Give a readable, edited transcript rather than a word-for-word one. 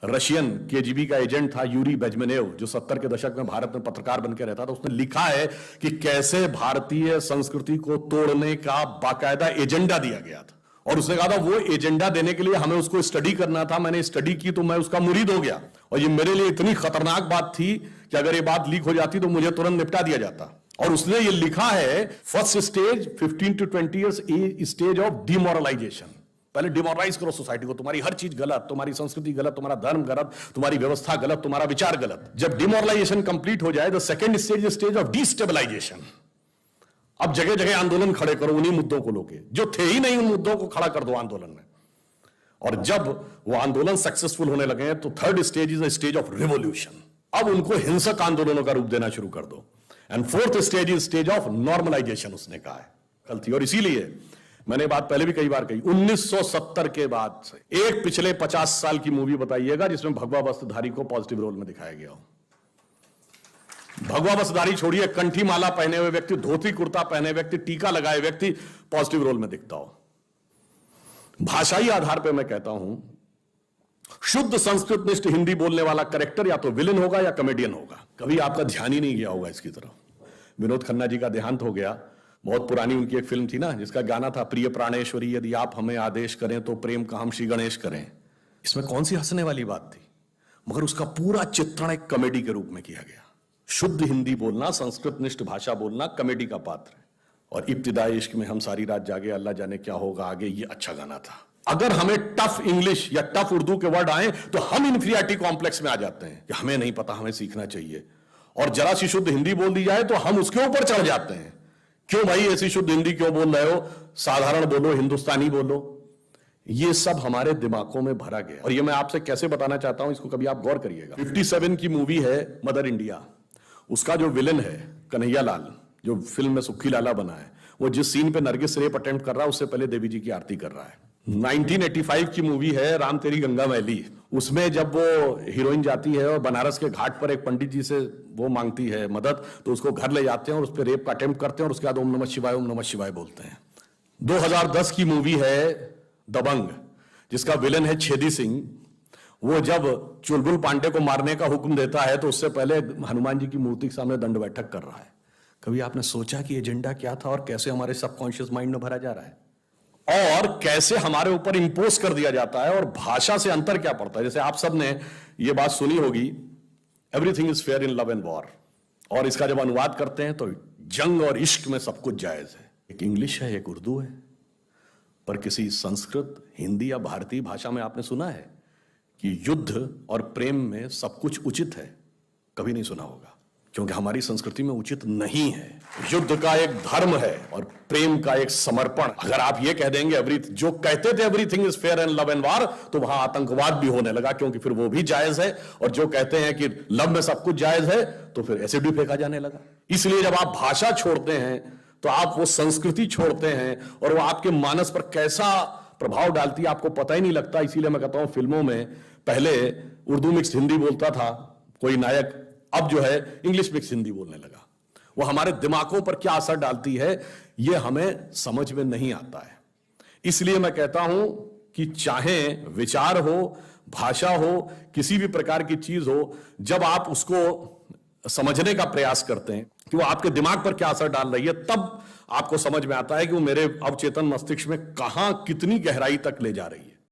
Russian KGB का agent था Yuri बेजमेनेव, जो 70 के दशक में भारत में पत्रकार बनकर रहता था। उसने लिखा है कि कैसे भारतीय संस्कृति को तोड़ने का बाकायदा एजेंडा दिया गया था, और उसने कहा था वो एजेंडा देने के लिए हमें उसको स्टडी करना था। मैंने स्टडी की तो मैं उसका मुरीद हो गया, और ये मेरे लिए इतनी खतरनाक बात थी कि अगर ये बात लीक हो जाती तो मुझे तुरंत निपटा दिया जाता। और उसने ये लिखा है, first stage 15 to 20 years stage of demoralisation. पहले डिमोरलाइज करो सोसाइटी को, तुम्हारी हर चीज गलत, तुम्हारी संस्कृति गलत, तुम्हारा धर्म गलत, तुम्हारी व्यवस्था गलत, तुम्हारा विचार गलत। जब डिमोरलाइजेशन कंप्लीट हो जाए, the second stage stage of destabilisation. अब जगह जगह आंदोलन खड़े करो उन्हीं मुद्दों को लेके, जो थे ही नहीं उन मुद्दों को खड़ा कर दो आंदोलन में। और जब वो आंदोलन सक्सेसफुल होने लगे तो third stage is the stage of revolution. अब उनको हिंसक आंदोलनों का रूप देना शुरू कर दो। And fourth stage is stage of normalisation, उसने कहा है कल थी। और इसीलिए मैंने बात पहले भी कई बार कही, 1970 के बाद से एक पिछले 50 साल की मूवी बताइएगा जिसमें भगवा वस्त्रधारी को पॉजिटिव रोल में दिखाया गया हो। भगवा वस्त्रधारी छोड़िए, कंठी माला पहने हुए व्यक्ति, धोती कुर्ता पहने व्यक्ति, टीका लगाए व्यक्ति पॉजिटिव रोल में दिखता हो। भाषाई आधार पर मैं कहता हूं, शुद्ध संस्कृत निष्ठ हिंदी बोलने वाला कैरेक्टर या तो विलेन होगा या कॉमेडियन होगा। कभी आपका ध्यान ही नहीं गया होगा इसकी तरफ। विनोद खन्ना जी का देहांत हो गया, बहुत पुरानी उनकी एक फिल्म थी ना जिसका गाना था, प्रिय प्राणेश्वरी यदि आप हमें आदेश करें तो प्रेम का हम श्री गणेश करें। इसमें कौन सी हंसने वाली बात थी, मगर उसका पूरा चित्रण एक कॉमेडी के रूप में किया गया। शुद्ध हिंदी बोलना, संस्कृत निष्ठ भाषा बोलना कॉमेडी का पात्र है। और इब्तिदाई इश्क में हम सारी रात जागे, अल्लाह जाने क्या होगा आगे, ये अच्छा गाना था। अगर हमें टफ इंग्लिश या टफ उर्दू के वर्ड आए तो हम इंफीरियरिटी कॉम्प्लेक्स में आ जाते हैं कि हमें नहीं पता, हमें सीखना चाहिए। और जरा सी शुद्ध हिंदी बोल दी जाए तो हम उसके ऊपर चढ़ जाते हैं, क्यों भाई ऐसी शुद्ध हिंदी क्यों बोल रहे हो, साधारण बोलो, हिंदुस्तानी बोलो। ये सब हमारे दिमागों में भरा गया। और ये मैं आपसे कैसे बताना चाहता हूं, इसको कभी आप गौर करिएगा। 57 की मूवी है मदर इंडिया, उसका जो विलन है कन्हैया लाल, जो फिल्म में सुखी लाला बना है, वो जिस सीन पे नरगिस रेप अटेम्प्ट कर रहा है उससे पहले देवी जी की आरती कर रहा है। 1985 की मूवी है राम तेरी गंगा मैली, उसमें जब वो हीरोइन जाती है और बनारस के घाट पर एक पंडित जी से वो मांगती है मदद, तो उसको घर ले जाते हैं और उस पर रेप का अटेम्प्ट करते हैं और उसके बाद ओम नमः शिवाय बोलते हैं। 2010 की मूवी है दबंग, जिसका विलन है छेदी सिंह। वो जब चुलबुल पांडे को मारने का हुक्म देता है तो उससे पहले हनुमान जी की मूर्ति के सामने दंड बैठक कर रहा है। कभी आपने सोचा कि एजेंडा क्या था और कैसे हमारे सबकॉन्शियस माइंड में भरा जा रहा है, और कैसे हमारे ऊपर इंपोज कर दिया जाता है। और भाषा से अंतर क्या पड़ता है, जैसे आप सब ने ये बात सुनी होगी, everything is fair in love and war, और इसका जब अनुवाद करते हैं तो जंग और इश्क में सब कुछ जायज है। एक इंग्लिश है, एक उर्दू है, पर किसी संस्कृत, हिंदी या भारतीय भाषा में आपने सुना है कि युद्ध और प्रेम में सब कुछ उचित है? कभी नहीं सुना होगा, क्योंकि हमारी संस्कृति में उचित नहीं है। युद्ध का एक धर्म है और प्रेम का एक समर्पण। अगर आप ये कह देंगे जो कहते थे everything is fair and love and war, तो वहां आतंकवाद भी होने लगा, क्योंकि फिर वो भी जायज है। और जो कहते हैं कि लव में सब कुछ जायज है, तो फिर एसिड भी फेंका जाने लगा। इसलिए जब आप भाषा छोड़ते हैं तो आप वो संस्कृति छोड़ते हैं, और वो आपके मानस पर कैसा प्रभाव डालती है आपको पता ही नहीं लगता। इसीलिए मैं कहता हूं, फिल्मों में पहले उर्दू मिक्स हिंदी बोलता था कोई नायक, अब जो है इंग्लिश मिक्स हिंदी बोलने लगा। वो हमारे दिमागों पर क्या असर डालती है ये हमें समझ में नहीं आता है। इसलिए मैं कहता हूं कि चाहे विचार हो, भाषा हो, किसी भी प्रकार की चीज हो, जब आप उसको समझने का प्रयास करते हैं कि वो आपके दिमाग पर क्या असर डाल रही है, तब आपको समझ में आता है कि वो मेरे अवचेतन मस्तिष्क में कहां कितनी गहराई तक ले जा रही है।